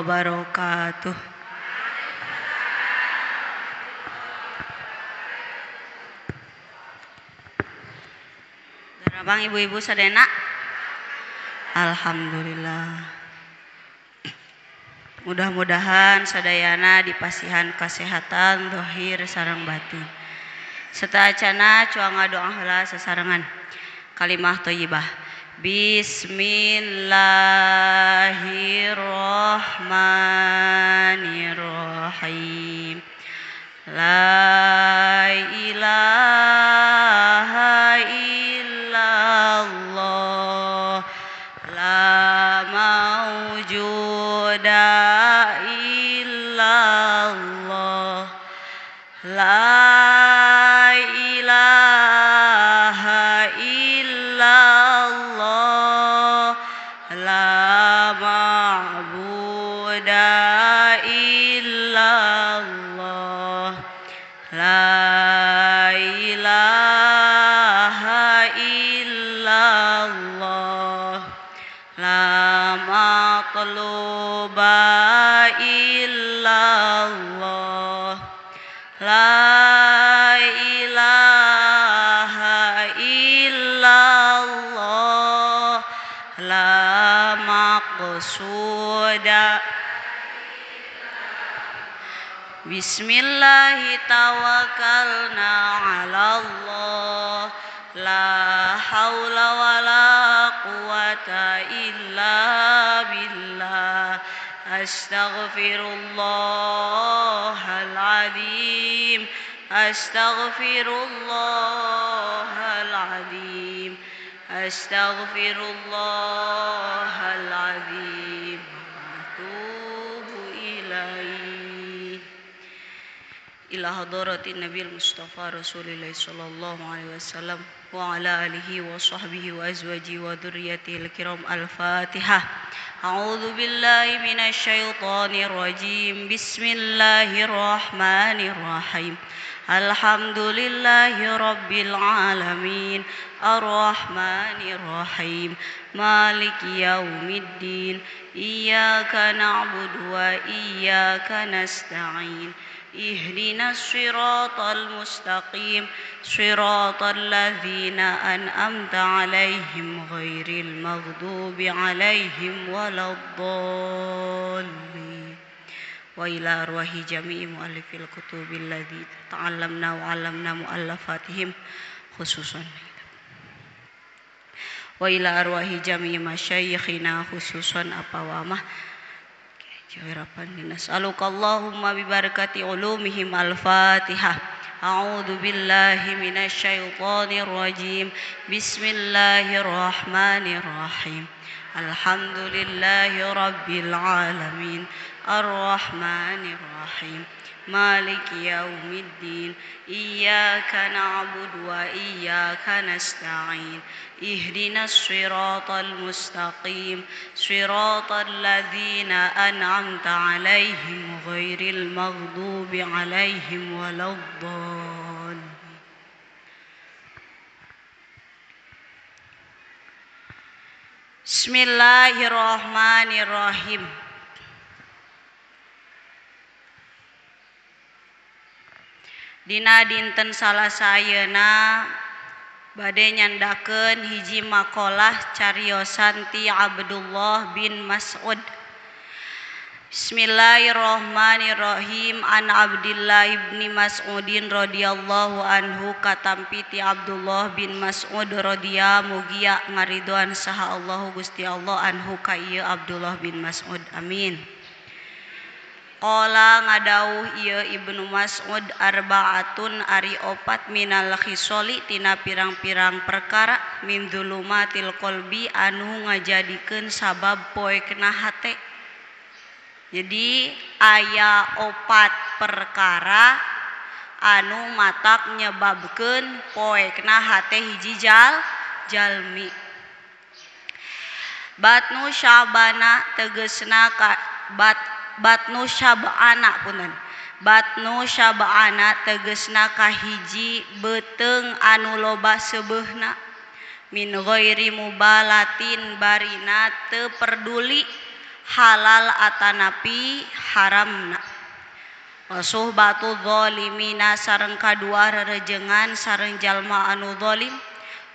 wabarakatuh. Darabang ibu-ibu sadena. Alhamdulillah. Mudah-mudahan sadayana dipasihan kesehatan zahir sareng batin. Satacana coa ngadoa heula sasarengan. Kalimah thayyibah. Bismillahirrahmanirrahim. La ilaha illallah. La maujuda illallah. La ilaha illallah. La ma'buda illallah. La ilaha illallah. La matluba illallah. La ilaha illallah. La maqsuda. Bismillahi tawakkalna ala Allah. La haula wala quwata illa billah. Astaghfirullahal-azim. Astaghfirullahal-azim. Astaghfirullahal-azim. Atubu ilaih. Ila hadratin Nabil Mustafa Rasulillah sallallahu alaihi wasallam wa ala alihi wa sahbihi wa azwajihi wa dzurriyyatihil kiram. Al-Fatihah. A'udzu billahi minasy syaithanir rajim. Bismillahirrahmanirrahim. Alhamdulillahi rabbil alamin. Ar-Rahmanir Rahim. Maliki yaumiddin. Iyyaka na'budu wa iyyaka nasta'in. Ihdinas siratal mustaqim. Siratal ladzina an'amta 'alaihim ghairil maghdubi 'alaihim waladdallin. Wa ila arwahi jami'i mu'allifil kutubil ladzi ta'allamna wa 'allamna mu'allafatihim khususan. Wa ila arwahi jami'i masyayikhina khususan apawamah jawirapan dinas. Alukallahumma bibarakati ulumihim. Al-Fatihah. A'udzu billahi minasy syaithanir rajim. Bismillahirrahmanirrahim. Alhamdulillahi rabbil alamin. Ar-Rahmanir Rahim. Maliki yaumiddin. Iyyaka na'budu wa iyyaka nasta'in. Ihdinas siratal mustaqim. Siratal ladzina an'amta 'alaihim ghairil maghdubi 'alaihim waladdallin. Bismillahirrahmanirrahim. Dina dinten salasayeuna bade nyandakeun hiji maqalah cariosan ti Abdullah bin Mas'ud. Bismillahirrahmanirrahim. An Abdillah bin Mas'udin radhiyallahu anhu katampi ti Abdullah bin Mas'ud radhiya mugia ngaridwan saha Allah Gusti Allah anhu ka ieu Abdullah bin Mas'ud. Amin. Qala ngadauh ieu Ibnu Mas'ud arbaatun ari opat minal khisali tina pirang-pirang perkara min dzulumatil qalbi anu ngajadikeun sabab poekna hate. Jadi aya opat perkara anu matak nyebabkeun poekna hate hiji jalmi. Batnu syabana tegesna batnu syabana punten. Batnu syabana tegesna kahiji beuteung anu loba seubeuna min ghairi mubalatin barina teu perduli halal atanapi haramna wa suhbatu zalimina sareng kadua rerejengan sareng jalma anu zalim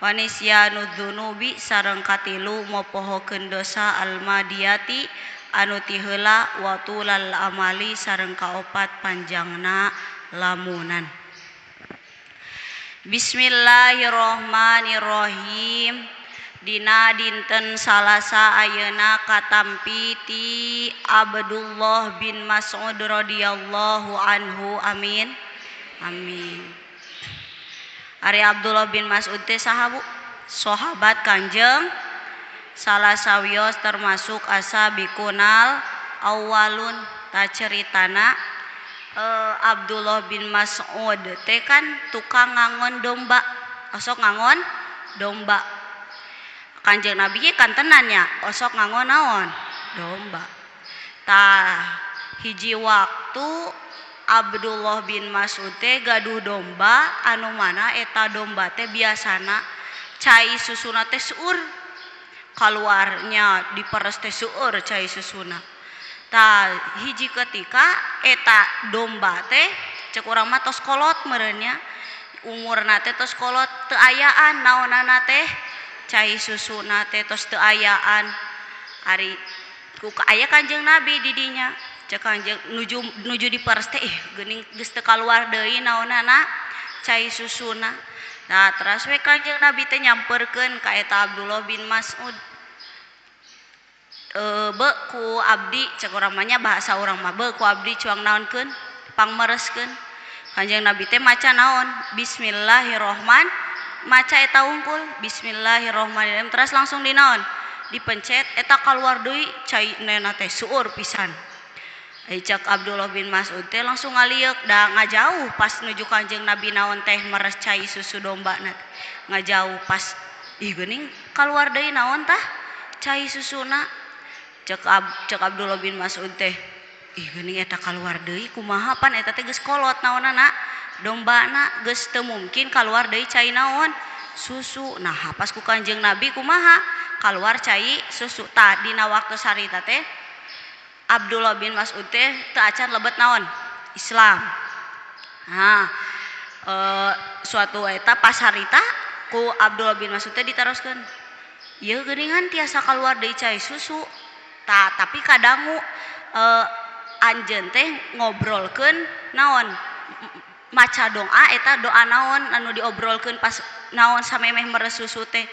wa nisyanu dzunubi sareng katilu mopohokeun dosa almadiyati anu ti heula wa tulal amali sareng kaopat panjangna lamunan. Bismillahirrohmanirrohim. Dina dinten Salasa ayeuna katampi ti Abdullah bin Mas'ud radhiyallahu anhu. Amin. Amin. Ari Abdullah bin Mas'ud teh saha Bu? Sahabat Kanjeng salasawios termasuk asabiqunal awalun. Ta ceritana Abdullah bin Mas'ud teh kan tukang ngangon domba, osok ngangon domba. Kanjeng Nabi kan tenan nya, osok ngangon naon? Domba. Tah hiji waktu Abdullah bin Mas'ud teh gaduh domba anu mana eta domba teh biasana cai susuna teh seueur. Kaluarnya diperes teh seueur cai susuna. Tah hiji ketika eta domba teh cek urang mah tos kolot meureunnya umurna teh tos kolot teu ayaan naonana teh cai susuna teh tos teu ayaan ari ku aya Kanjeng Nabi di dinya cek Kanjeng nuju diperes teh geuning geus teu kaluar deui naonana cai susuna. Nah terus we Kanjeng Nabi teh nyamperkeun ka eta Abdullah bin Mas'ud. Be ku abdi cek urang mah nya bahasa urang mah be ku abdi cuang naonkeun pangmereskeun. Kanjeng Nabi teh maca naon? Bismillahirrohmanirrohim. Maca eta unggul Bismillahirrohmanirrohim terus langsung dinaon? Dipencet eta kaluar deui cai nena teh seueur pisan. Cek Abdullah bin Mas'ud teh langsung ngaliek da ngajauh pas nuju Kanjeng Nabi naon teh meres cai susu domba na. Ngajauh pas ih geuning kaluar deui naon tah? Cai susuna. Cek Abdullah bin Mas'ud teh ih geuning eta kaluar deui kumaha pan eta teh geus kolot naonana dombana geus teu mungkin kaluar deui cai naon susu. Nah pas ku Kanjeng Nabi kumaha kaluar cai susu. Tah dina waktu sarita teh Abdullah bin Mas'ud teh teu acan lebet naon Islam. Nah suatu eta pas harita ku Abdullah bin Mas'ud teh ditaroskeun ieu geuningan tiasa kaluar deui cai susu. Tah tapi kadangu anjeun teh ngobrolkeun naon maca doa eta doa naon anu diobrolkeun pas naon samemeh meres susu teh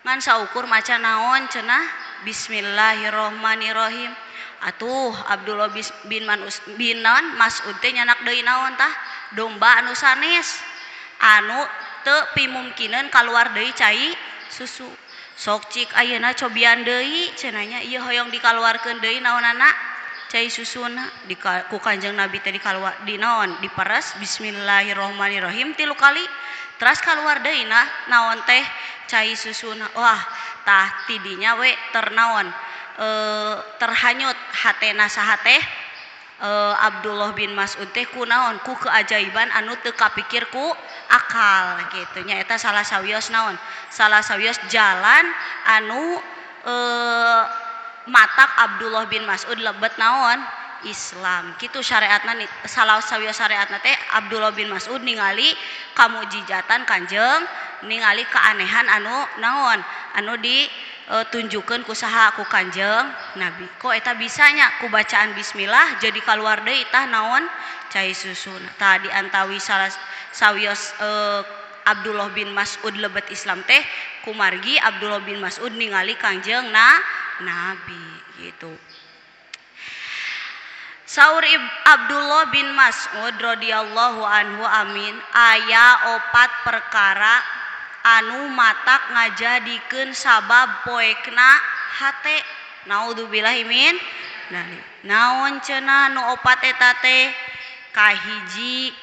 ngan saukur maca naon cenah Bismillahirrohmanirrohim. Atuh Abdullah bin Mas'ud teh nyanak deui naon tah domba anu sanes anu teu pimungkineun kaluar deui cai susu. Sok cik ayeuna cobian deui cenanya ieu hoyong dikaluarkeun deui naonana cai susuna. Ku Kanjeng Nabi teh dikaluar dinaon diperes Bismillahirrohmanirrohim 3 kali terus kaluar deui naon teh cai susuna. Wah tah tidinya we ternaon terhanyut hatena saha teh Abdullah bin Mas'ud teh ku naon ku keajaiban anu teu kapikir ku akal kitu nya. Eta salah sawios naon salah sawios jalan anu matak Abdullah bin Mas'ud lebet naon Islam kitu syariatna. Salah sawios syariatna teh Abdullah bin Mas'ud ningali kamujizatan Kanjeng, ningali keanehan anu naon anu ditunjukkeun ku saha ku Kanjeng Nabi. Kok eta bisanya ku bacaan bismillah jadi kaluar deui tah naon cai susuna. Tah diantawi salah sawios Abdullah bin Mas'ud lebet Islam teh kumargi Abdullah bin Mas'ud ningali Kanjeng Nabi gitu. Saur Abdullah bin Mas'ud radhiyallahu anhu. Amin. Aya 4 perkara anu matak ngajadikeun sabab poekna hate. Naudzubillahi min dzalik. Naon cenah nu 4 eta teh? Kahiji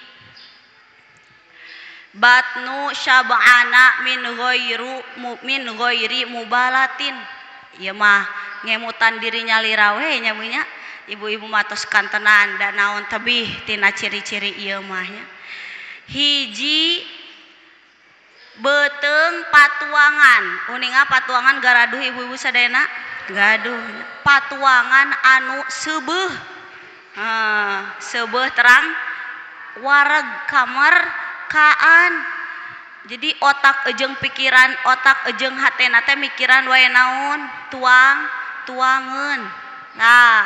batnu syab'ana min ghairi mubalatin. Ieu mah ngemutan diri nyalira we nya munya. Ibu-ibu matos kantenan da naon tebih tina ciri-ciri ieu mah nya. Hiji beuteung patuangan. Uninga patuangan garaduh ibu-ibu sadayana gaduh patuangan anu seubeuh seubeuh terang wareg kamar kaan jadi otak ejeng pikiran otak ejeng hatena teh mikiran wae naon tuangeun nah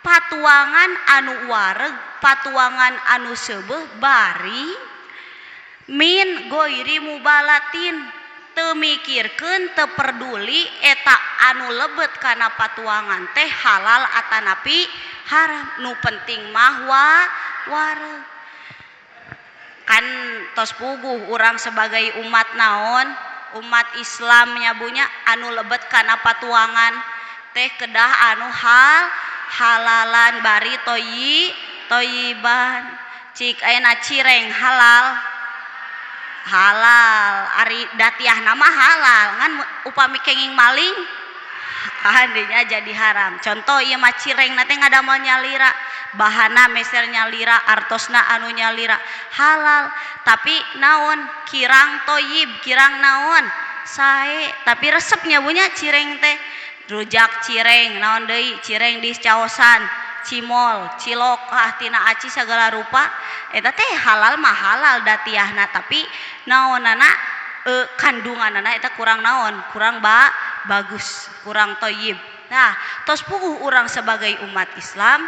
patuangan anu wareg patuangan anu seubeuh bari min goiri mubalatin teu mikirkeun teu perduli eta anu lebet kana patuangan teh halal atanapi haram nu penting mah wareg kan tos puguh urang sebagai umat naon umat Islam nyabunya anu lebet kana patuangan teh kedah anu halalan bari toyiban cik ayeuna cireng halal ari datiah nama halal ngan upami kenging maling handinya jadi haram contoh ieu mah cireng na teh ngadamel nyalira bahana meser nyalira artosna anu nyalira halal tapi naon kirang toyib kirang naon sae tapi resep nyabunya cireng teh rujak cireng naon deui cireng di caosan cimol cilok tina aci segala rupa eta teh halal mah halal datiahna tapi naonana kandunganana eta kurang naon kurang bagus kurang toyib nah tos puguh urang sebagai umat Islam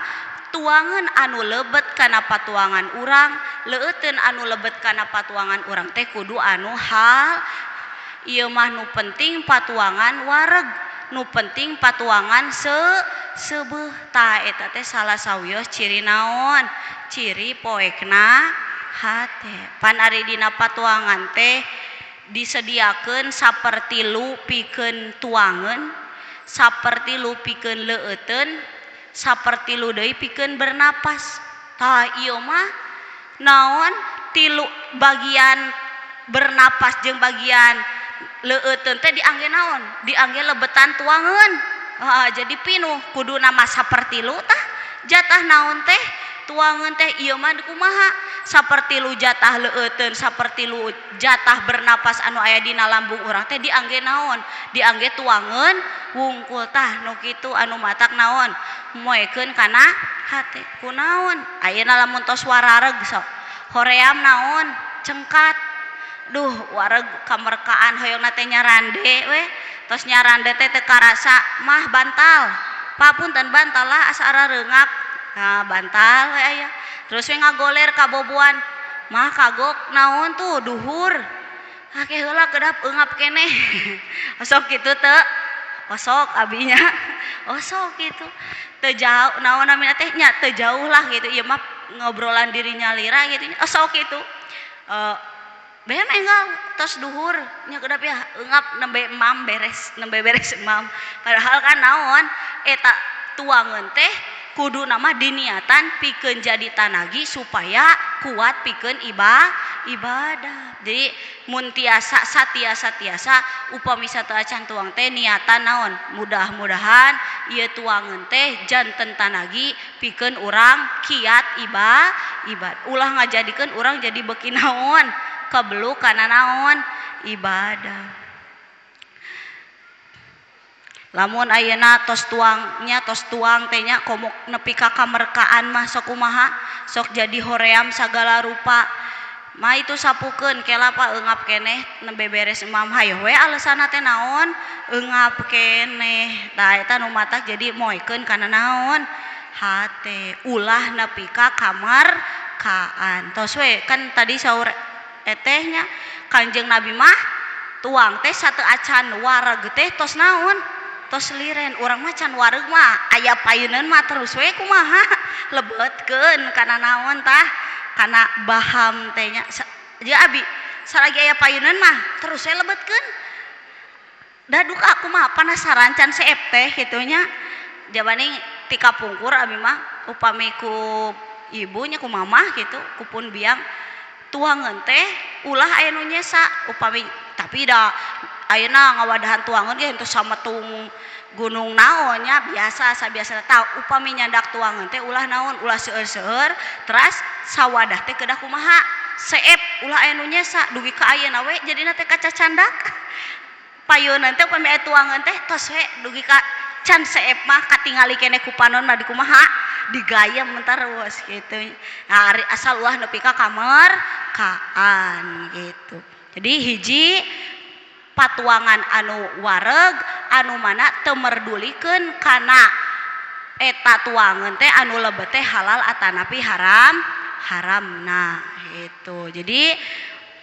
tuangan anu lebet kana patuangan urang leuteun anu lebet kana patuangan urang teh kudu anu hal ieu mah nu penting patuangan wareg nu penting patuangan seubeuh tah eta teh salah sawios ciri naon ciri poekna hate pan ari dina patuangan teh disediakeun sapertilu pikeun tuangeun sapertilu pikeun leueuteun sapertilu deui pikeun bernapas tah ieu mah naon tilu bagian bernapas jeung bagian leueuteun teh diangge naon diangge lebetan tuangeun jadi pinuh kudu nama sapertilu tah jatah naon teh tuangeun teh ieu mah kumaha sapertilu jatah leueuteun sapertilu jatah bernapas anu aya dina lambung urang teh diangge naon diangge tuangeun wungkul tah nu kitu anu matak naon moekeun kana hate kunaon ayeuna lamun tos warareg sok hoream naon cengkat duh wareg kamerkaan hoyongna teh nyarande we tos nyarande teh teu karasa mah bantal papunten bantal lah asa reungap nah bantal we aya terus we ngagoler kaboboan mah kagok naon tuh duhur hake heula kedap eungap keneh osok kitu teu osok abinya osok kitu teu jauh naon namina teh nya teu jauh lah gitu ieu mah ngobrolan diri nyalira gitu osok kitu behem enggal tos duhur nya kedap ya eungap nembe beres emam padahal kan naon eta tuangeun teh kudu nama diniatan pikeun jadi tanagi supaya kuat pikeun ibadah jadi mun tiasa satiasa upami teu acan tuang teh niatan naon mudah-mudahan ieu tuangeun teh janten tanagi pikeun urang kiat ibadah ulah ngajadikeun urang jadi beuki naon kebelu kana naon ibadah lamun ayeuna tos tuang teh nya komok nepi ka kamerkaan mah sok kumaha sok jadi hoream sagala rupa mah itu sapukeun kelapa eungap keneh nembe beres imam hayo we alesanna teh naon eungap keneh tah eta nu matak jadi moekeun kana naon hate ulah nepi ka kamarkaan tos we kan tadi saur etehnya Kanjeng Nabi mah tuang teh satu acan wareg teh tos naon tos liren urang mah can wareg mah aya payeuneun mah terus we kumaha lebetkeun kana naon tah kana baham teh nya jeung abi salagi aya payeuneun mah terus we lebetkeun da duka kumaha panasaran can seep teh kitu nya jabani ti kapungkur abi mah upami ku ibunya ku mamah gitu kupun biang tuangeun teh ulah aya nu nyesa upami tapi da ayeuna ngawadahan tuangeun ge henteu sametung gunung naon nya biasa sabiasa tah upami nyandak tuangeun teh ulah naon ulah seueur-seueur teras sawadah teh kedah kumaha seep ulah aya nu nyesa dugi ka ayeuna we jadina teh kaca candak payeunan teh upami aya tuangan teh tos we dugi ka can seep mah katingali keneh ku panon mah di kumaha digayem entar wes kitu. Nah, asal ulah nepi ka kamar kaan gitu. Jadi hiji patuangan anu wareg anu mana teu merdulikeun kana eta tuangan teh anu lebet teh halal atanapi haramna gitu. Jadi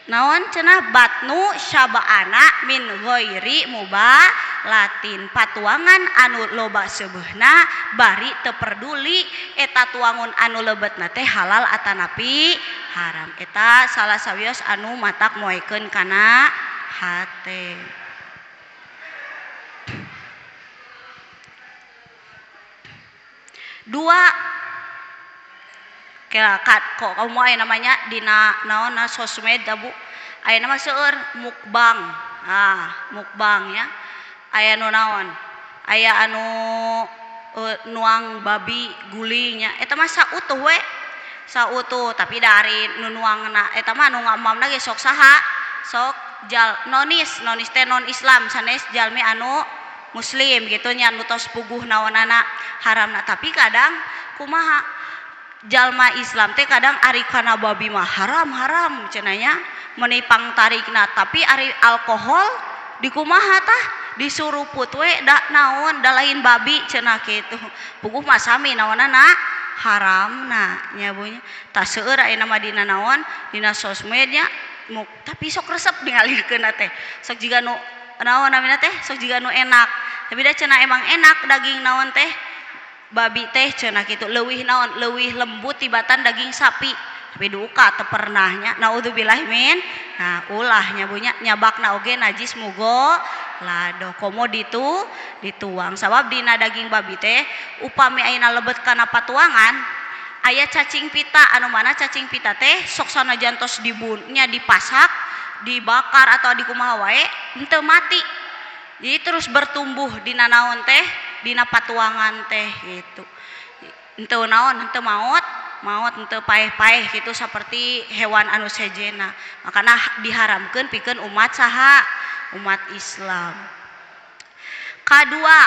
naon cenah batnu syaba'ana min ghairi mubalatin patuangan anu loba seubeuhna bari teu perduli eta tuangun anu lebetna teh halal atanapi haram. Eta salah sawios anu matak moekeun kana hate. Dua kok kamu aya namanya dina naon sosmed Bu aya nama seueur mukbang. Mukbang ya aya nu naon aya anu nuang babi gulingnya eta mah sautuh we sautuh tapi dari nu nuangna eta mah nu ngamamna ge sok saha sok nonis teh non Islam sanes jalmi anu muslim gitu nya nu tos puguh naonana haramna. Tapi kadang kumaha jalma Islam teh kadang ari kana babi mah haram cenah nya meuni pangtarikna tapi ari alkohol dikumaha tah disuruput we da naon da lain babi cenah kitu puguh mah sami naonana haramna nya bunya tah seueur aya nama dina naon dina sosmed nya tapi sok resep ningalikeun teh sok jiga nu naon namina teh sok jiga nu enak tapi da cenah emang enak daging naon teh babi teh cenah kitu leuwih naon leuwih lembut tibatan daging sapi tapi duka teu pernahnya naudzubillah min nah ulahnya bunya nyabakna oge najis mugo lado komo dituang sabab dina daging babi teh upami ayeuna lebet kana patuangan aya cacing pita anu mana cacing pita teh sok sanajan tos dibunuhnya dipasak dibakar atau dikumaha wae henteu mati jadi terus bertumbuh dina naon teh dina patuangan teh gitu henteu naon henteu maot henteu paeh-paeh gitu seperti hewan anu sejena makana diharamkeun pikeun umat saha umat Islam. Kadua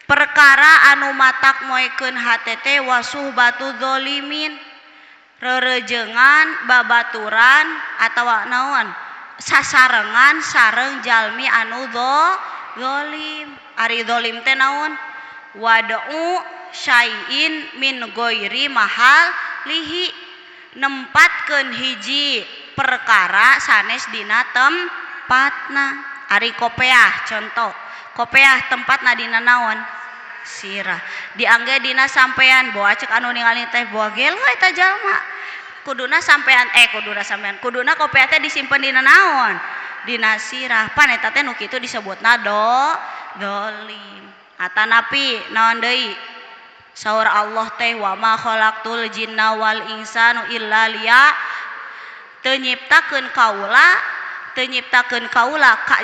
perkara anu matak moekeun hate teh wasuhbatu dzalimin rerejengan babaturan atawa naon sasarengan sareng jalmi anu zalim. Ari zalim teh naon wada'u syai'in min ghairi mahal lihi nempatkeun hiji perkara sanes dina tempatna. Ari kopeah contoh kopeah tempatna dina naon sirah diangge dina sampean boa cek anu ningali teh boa gel we eta jalma kuduna kuduna kopeah teh disimpen dina naon dina sirah pan eta teh nu kitu disebutna dolim atanapi naon deui saur Allah teh wa ma khalaqtul jinna wal insanu illa liya teu nyiptakeun kaula ka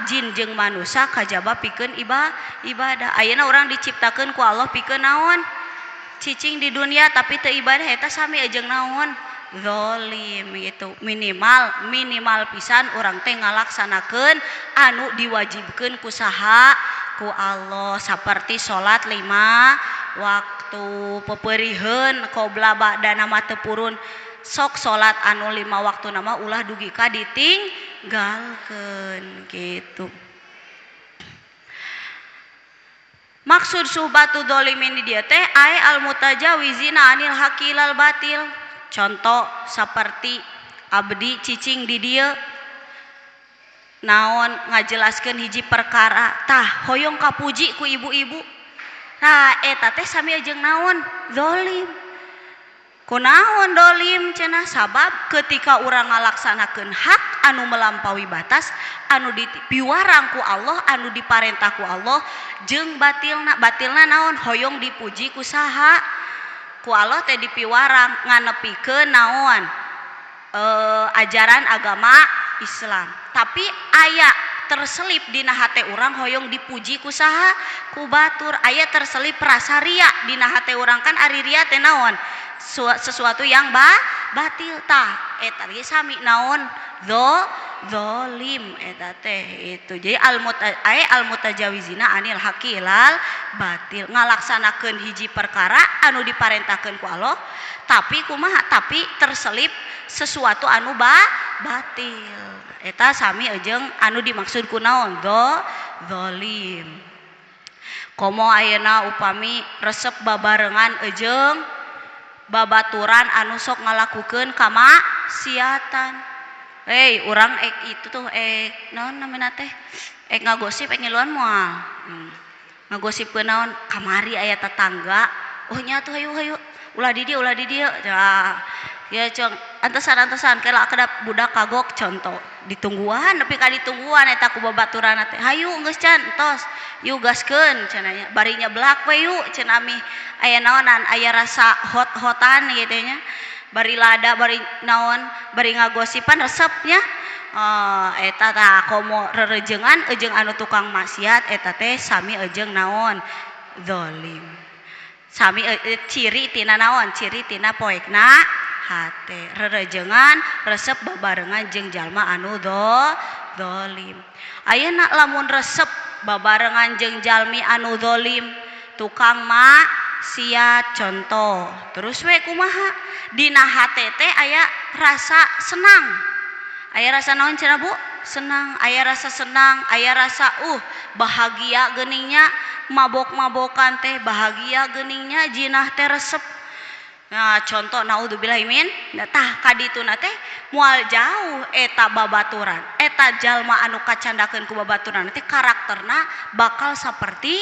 jin jeung manusia kajaba pikeun ibadah. Ayeuna urang diciptakeun ku Allah pikeun naon cicing di dunia tapi teu ibadah eta sami jeung naon zalim gitu. Minimal pisan urang teh ngalaksanakeun anu diwajibkeun ku saha ku Allah saperti salat 5 waktu pepeuriheun qobla ba'dana mah teu purun sok salat anu 5 waktu nama ulah dugi ka ditinggalkeun gitu. Maksud suhbatu dzalimin di dieu teh ai al mutajawizina anil haqilal batil. Contoh saperti abdi cicing di dieu naon ngajelaskeun hiji perkara tah hoyong kapuji ku ibu-ibu. Nah eta teh sami jeung naon zalim. Kunaon dolim cenah sabab ketika urang ngalaksanakeun hak anu melampaui batas anu dipiwarang ku Allah anu diparentah ku Allah jeung batilna naon hoyong dipuji ku saha ku Allah teh dipiwarang nganepikeun naon ajaran agama Islam tapi aya terselip dina hate urang hoyong dipuji ku saha ku batur aya terselip rasa ria dina hate urang kan ari ria teh naon sesuatu yang batil tah eta ge sami naon zalim eta teh itu. Jadi al mutajawizina anil hakilal batil, ngalaksanakeun hiji perkara anu diparentahkeun ku Allah tapi kumaha, tapi terselip sesuatu anu batil. Eta sami jeung anu dimaksud ku naon zalim. Komo ayeuna upami resep babarengan jeung babaturan anu sok ngalakukeun kamaksiatan. Urang itu tuh naon namina teh ngagosip ngiluan moal. Ngagosipkeun naon kamari aya tetangga. Oh nya tuh hayu ulah di dieu ya cong antesan kela kedap budak kagok contoh ditungguan nepi ka ditungguan eta ku babaturan teh hayu geus can entos yu gaskeun cenah nya bari nyeblak we yu cenah ami aya naonan aya rasa hot-hotan gitu nya bari lada bari naon bari ngagosipan resepnya eta tah komo rerejengan ejeung anu tukang maksiat eta teh sami ejeung naon zalim sami ciri tina naon ciri tina poekna hate rerejengan resep babarengan jeung jalma anu zalim. Ayeuna lamun resep babarengan jeung jalmi anu zalim tukang maksiat contoh terus we kumaha dina hate teh aya rasa senang aya rasa naon cenah Bu senang aya rasa senang aya rasa bahagia geuningnya mabok-mabokan teh bahagia geuningnya jinah teh resep. Nah contoh naudzubillahi min tah kadituna teh moal jauh eta babaturan eta jalma anu kacandakeun ku babaturan teh karakterna bakal saperti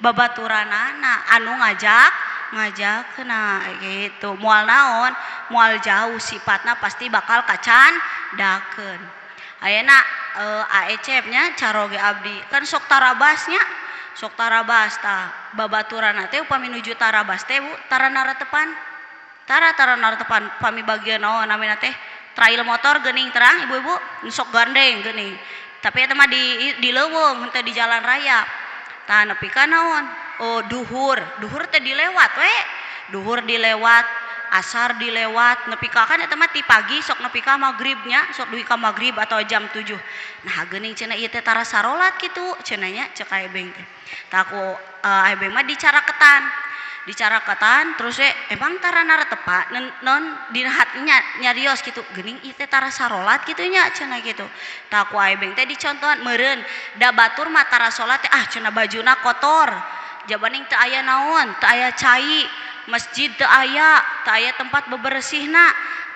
babaturanana anu ngajakeuna gitu moal naon moal jauh sifatna pasti bakal kacandakeun. Ayeuna AECF nya caroge abdi kan sok tarabasnya sok tarabas tah babaturan teh upami nuju tarabas teh Bu tara naratepan pami bagian naon namina teh trail motor geuning terang ibu-ibu sok gandeng geuning tapi eta mah di leuweung henteu di jalan raya tah nepi ka naon duhur teh dilewat we duhur dilewat asar dilewat nepi ka kan eta mah ti pagi sok nepi ka magribnya sok dugi ka magrib atau jam 7 nah geuning cenah ieu teh tara sarolat kitu cenah nya cek aebeng teh tah ku aebeng mah dicaraketan terus emang tara naratepa non dina hatinya nyarios gitu geuning ieu teh tara sarolat kitu nya cenah gitu tah ku aebeng teh dicontohan meureun da batur mah tara salat teh cenah bajuna kotor jabaning teu aya naon teu aya cai masjid teu aya tempat beberesihna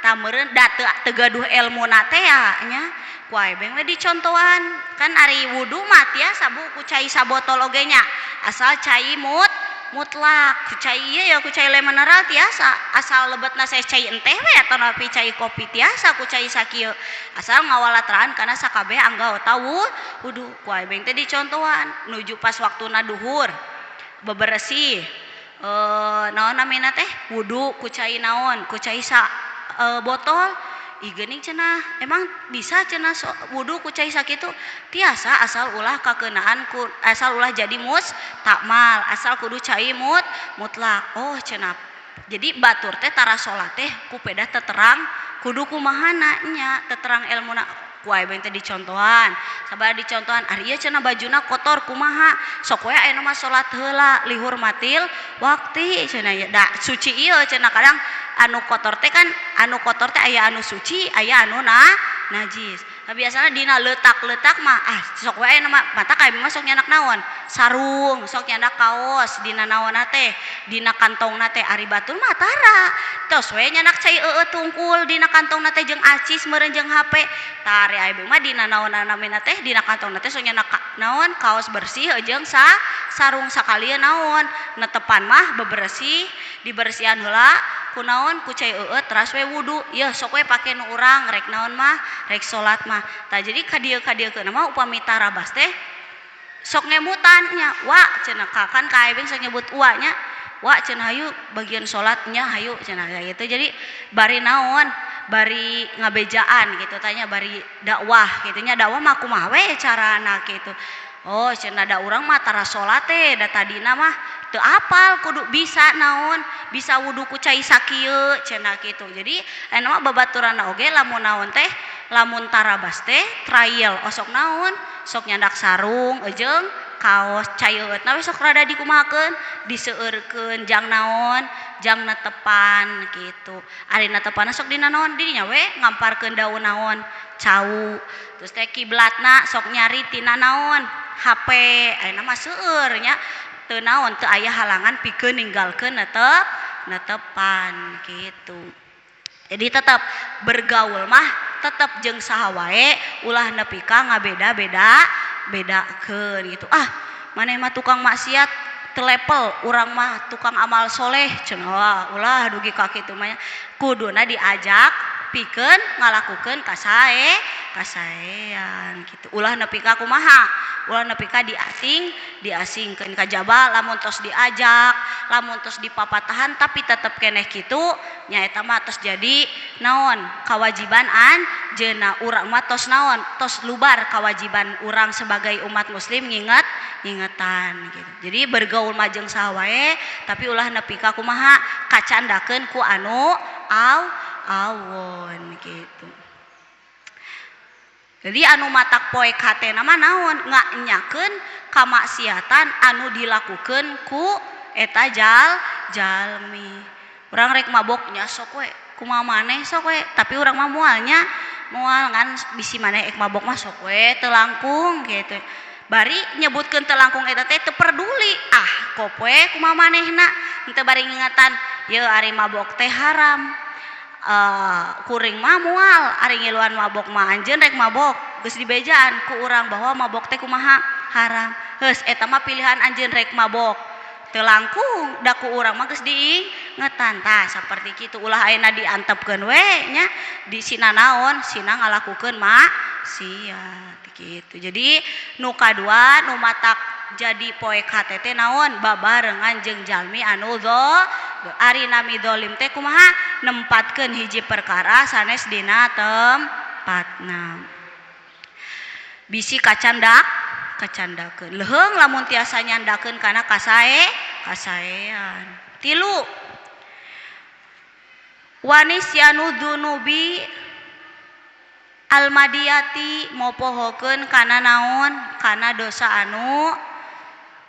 tah meureun da teu gaduh elmuna teh nya ku aebeng we dicontohan kan ari wudu mah tiasa Bu ku cai sabotol oge nya asal cai mutlak ku cai ieu ya ku cai le mineral tiasa asal lebetna saya cai enteh we atau napi cai kopi tiasa ku cai sakieu asal ngawalatraan kana sakabeh angga tahu wudu ku aebeng teh dicontohan nuju pas waktuna duhur beberesih naon namina teh wudu ku cai naon ku cai botol geuning cenah emang bisa cenah wudu ku cai sakitu tiasa asal ulah kakeunaan ku asal ulah jadi takmal asal kudu cai mutlak cenah jadi batur teh tara salat teh ku peda teterang kudu kumahana nya teterang elmuna ku aebeng teh dicontohan sabar dicontohan ari ieu cenah bajuna kotor kumaha sok we aya mah salat heula lihur matil wakti cenah da suci ieu cenah kadang anu kotor teh aya anu suci aya anu najis nah biasana dina letak mah sok we aya mah mata ka mah sok nyandak naon sarung sok nyandak kaos dina naonna teh dina kantongna teh ari batur mah tara tos we nyandak cai tungkul dina kantongna teh jeung acis meureun jeung HP tah ari ayeuna mah dina naonna namina teh dina kantongna teh sok nyandak naon kaos bersih jeung sarung sakalieu naon netepan mah beberesih diberesihan heula kunaon ku cai teras we wudu ya sok we pake nu urang rek naon mah rek salat mah tah jadi kadieu-kadiekeun mah upami tarabas teh sok ngemutan nya wa cenah kan ka aebeng sok nyebut wa nya wa cenah hayu bagian salatnya hayu cenah gitu jadi bari naon bari ngabejaan gitu tanya bari dakwah gitu nya dakwah mah kumaha we carana gitu cenah da urang mah tara salat teh da tadina mah teu apal kudu bisa naon bisa wudu ku cai sakieu cenah kitu jadi anu mah babaturanna oge lamun naon teh lamun tarabas teh trial osok naon sok nyandak sarung ejeng kaos cayeutna we sok rada dikumahakeun diseueurkeun jang naon jang netepan gitu ari netepanna sok dina naon didinya we ngamparkeun daun naon cau terus teh kiblatna sok nyari tina naon HP ayeuna mah seueur nya teu naon teu aya halangan pikeun ninggalkeun netepan gitu. Jadi tetap bergaul mah tetap jeung saha wae ulah nepi ka ngabeda-bedakeun gitu. Ah, maneh mah tukang maksiat teu level, urang mah tukang amal soleh cenah ulah dugi ka kitu mah kuduna diajak pikeun ngalakukeun kasaean gitu. Ulah nepi ka kumaha? Ulah nepi ka diasingkeun kajaba lamun tos diajak, lamun tos dipapatahan tapi tetep keneh kitu nya eta mah tos jadi naon? Kewajiban anjeunna urang mah tos naon? Tos lubar kewajiban urang sebagai umat muslim ngingetan gitu. Jadi bergaul mah jeung saha wae tapi ulah nepi ka kumaha? Kacandakeun ku anu awon gitu. Jadi anu matak poek hatena mah naon nganyakeun kamaksiatan anu dilakukeun ku eta jalmi. Urang rek maboknya sok we kumaha maneh sok we tapi urang mah moal kan bisi maneh ek mabok mah sok we teu langkung gitu. Bari nyebutkeun teu langkung eta teh teu peduli. Ah kop we kumaha manehna henteu bari ngingatan ye ari mabok teh haram. Kuring mah moal ari ngiluan mabok mah anjeun rek mabok geus dibejaan ku urang bahwa mabok teh kumaha haram heus eta mah pilihan anjeun rek mabok teu langkung da ku urang mah geus diingetan tah saperti kitu ulah ayeuna diantepkeun we nya di sina naon sina ngalakukeun maksiat gitu. Jadi nu kadua nu matak jadi poek hate teh naon babarengan jeung jalmi anu ari nami dolim teh kumaha nempatkeun hiji perkara sanes dina tempatna bisi kacandakeun leheung lamun tiasa nyandakeun kana kasaean. Tilu wanisyanu dunubi almadiyati mopohokeun kana naon kana dosa anu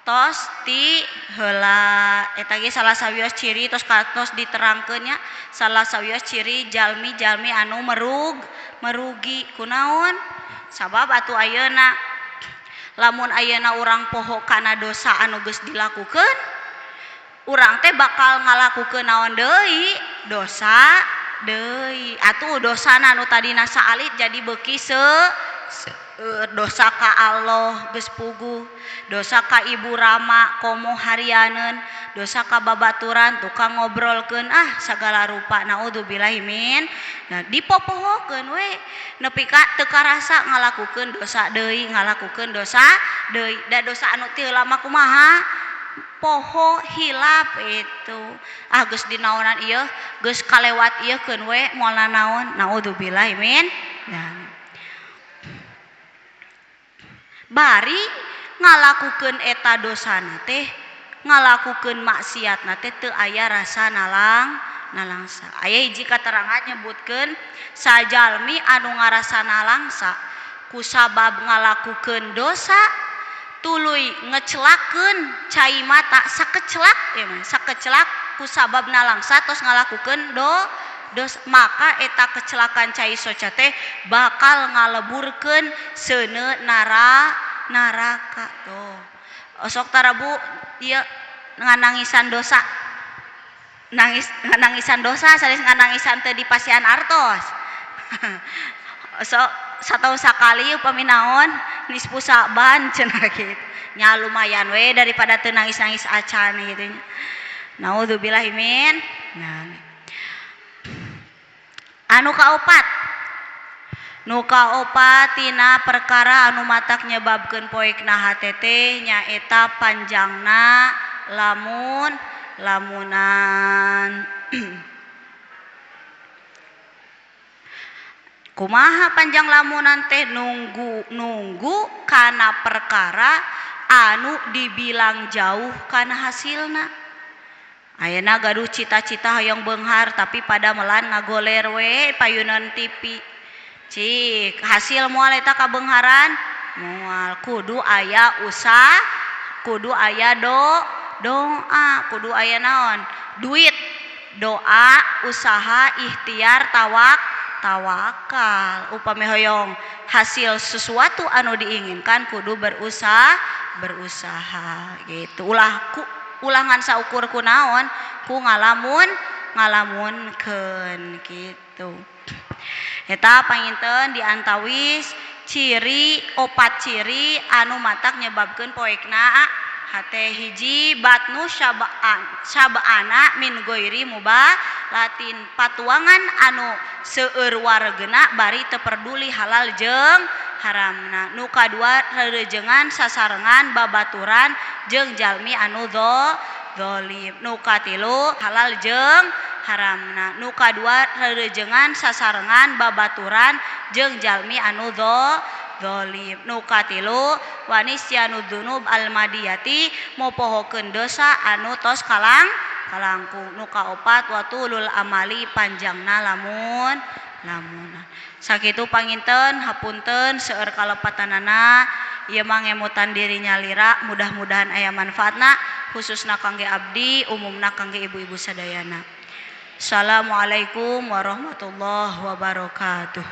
tos ti heula eta ge salah sawios ciri tos diterangkeun nya salah sawios ciri jalmi anu merugi kunaon sabab atuh ayeuna lamun ayeuna urang poho kana dosa anu geus dilakukeun urang teh bakal ngalakukeun naon deui dosa deui atuh dosana anu tadina saalit jadi beuki dosa ka Allah geus puguh dosa ka ibu rama komo harianeun dosa ka babaturan tukang ngobrolkeun sagala rupa naudzubillahi min nah dipopohokeun we nepi ka teu karasa ngalakukeun dosa deui da dosa anu teu lama kumaha poho hilap itu geus dinaonan ieu geus kalewat ieu keun we moal naon naudzubillahi min bari ngalakukeun eta dosana teh ngalakukeun maksiatna teh teu aya rasa nalangsa aya hiji katerangan nyebutkeun sajalmi anu ngarasa nalangsa kusabab ngalakukeun dosa tuluy ngecelakeun cai mata sakecelak kusabab nalangsa tos ngalakukeun dosa maka eta kecelakaan cai soca teh bakal ngaleburkeun seuneu naraka tuh osok tarabu ieu nganangisan dosa nganangisan dosa sanes nganangisan teu dipasihan artos osok satahun sakali upami naon nisfu saban cenah kitu nya lumayan we daripada teu nangis-nangis acan gitu nya naudzubillahi min anu kaopat tina perkara anu matak nyebabkeun poekna hate teh nyaeta panjangna lamunan kumaha panjang lamunan teh nunggu kana perkara anu dibilang jauh kana hasilna. Ayeuna gaduh cita-cita hoyong beunghar tapi pada melan ngagoler we payunan TV cik hasil moal eta kabeungharan moal kudu aya kudu aya doa kudu aya naon duit doa usaha ikhtiar tawakal upami hoyong hasil sesuatu anu diinginkan kudu berusaha gitu ulangan saukur kunaon ku ngalamunkeun gitu eta panginten diantawis opat ciri anu matak nyebabkeun poekna hate hiji batnu syaba'ana min goiri latin patuangan anu seueur wargena bari teu perduli halal jeung haramna nu kadua reurejengan sasarengan babaturan jeung jalmi anu zalim nu katilu halal jeung haramna nu kadua reurejengan sasarengan babaturan jeung jalmi anu zalim nu katilu wanisyanu dzunub almadiyati mopohokeun dosa anu tos kalangkung nu kaopat watulul amali panjangna lamun sakitu panginten hapunten seueur kalepatanana ieu mah ngemutan diri nyalira mudah-mudahan aya manfaatna khususna kangge abdi umumna kangge ibu-ibu sadayana. Assalamualaikum warahmatullahi wabarakatuh.